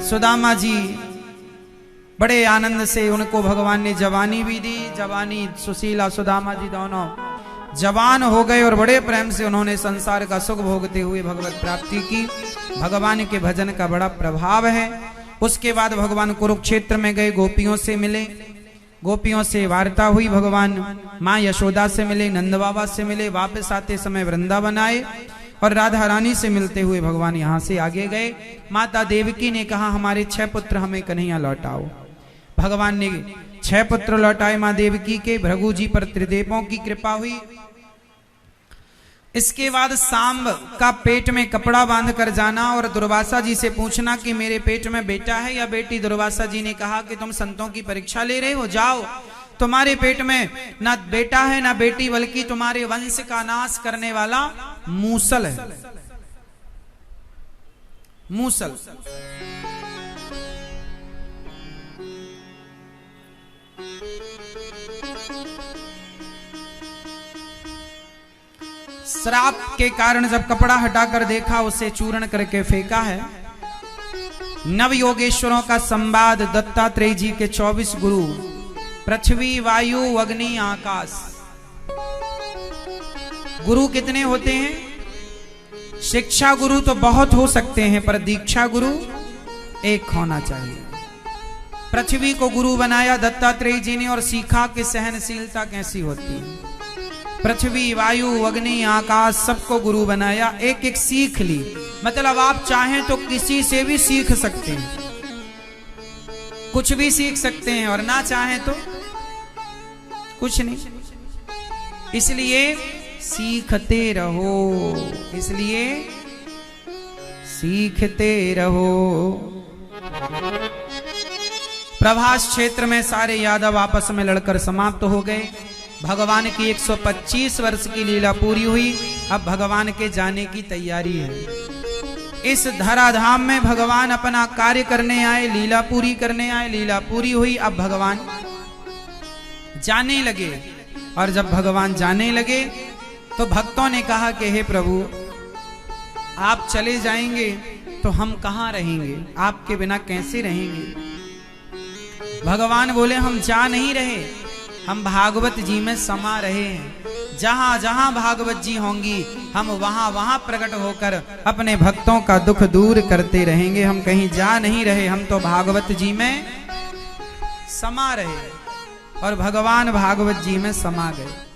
सुदामा जी बड़े आनंद से उनको भगवान ने जवानी भी दी। जवानी सुशीला सुदामा जी दोनों जवान हो गए और बड़े प्रेम से उन्होंने संसार का सुख भोगते हुए भगवत प्राप्ति की। भगवान के भजन का बड़ा प्रभाव है। उसके बाद भगवान कुरुक्षेत्र में गए, गोपियों से मिले, गोपियों से वार्ता हुई। भगवान माँ यशोदा से मिले, नंद बाबा से मिले। वापस आते समय वृंदावन आए और राधा रानी से मिलते हुए भगवान यहाँ से आगे गए। माता देवकी ने कहा हमारे 6 पुत्र हमें कन्हैया लौटाओ। भगवान ने 6 पुत्र लौटाए माँ देवकी के। भृगु जी पर त्रिदेवों की कृपा हुई। इसके बाद सांब का पेट में कपड़ा बांध कर जाना और दुर्वासा जी से पूछना कि मेरे पेट में बेटा है या बेटी। दुर्वासा जी ने कहा कि तुम संतों की परीक्षा ले रहे हो, जाओ, तुम्हारे पेट में ना बेटा है ना बेटी, बल्कि तुम्हारे वंश का नाश करने वाला मूसल है। मूसल श्राप के कारण जब कपड़ा हटाकर देखा, उसे चूर्ण करके फेंका है। नव योगेश्वरों का संवाद दत्तात्रेय जी के 24 गुरु, पृथ्वी वायु अग्नि आकाश। गुरु कितने होते हैं? शिक्षा गुरु तो बहुत हो सकते हैं, पर दीक्षा गुरु एक होना चाहिए। पृथ्वी को गुरु बनाया दत्तात्रेय जी ने और सीखा कि सहनशीलता कैसी होती है। पृथ्वी वायु अग्नि आकाश सबको गुरु बनाया, एक एक सीख ली। मतलब आप चाहें तो किसी से भी सीख सकते हैं, कुछ भी सीख सकते हैं, और ना चाहें तो कुछ नहीं। इसलिए सीखते रहो, इसलिए सीखते रहो। प्रभास क्षेत्र में सारे यादव आपस में लड़कर समाप्त हो गए। भगवान की 125 वर्ष की लीला पूरी हुई। अब भगवान के जाने की तैयारी है। इस धराधाम में भगवान अपना कार्य करने आए, लीला पूरी करने आए। लीला पूरी हुई, अब भगवान जाने लगे। और जब भगवान जाने लगे तो भक्तों ने कहा कि हे प्रभु, आप चले जाएंगे तो हम कहाँ रहेंगे, आपके बिना कैसे रहेंगे। भगवान बोले हम जा नहीं रहे, हम भागवत जी में समा रहे हैं। जहां जहां भागवत जी होंगी हम वहां वहां प्रकट होकर अपने भक्तों का दुख दूर करते रहेंगे। हम कहीं जा नहीं रहे, हम तो भागवत जी में समा रहे। और भगवान भागवत जी में समा गए।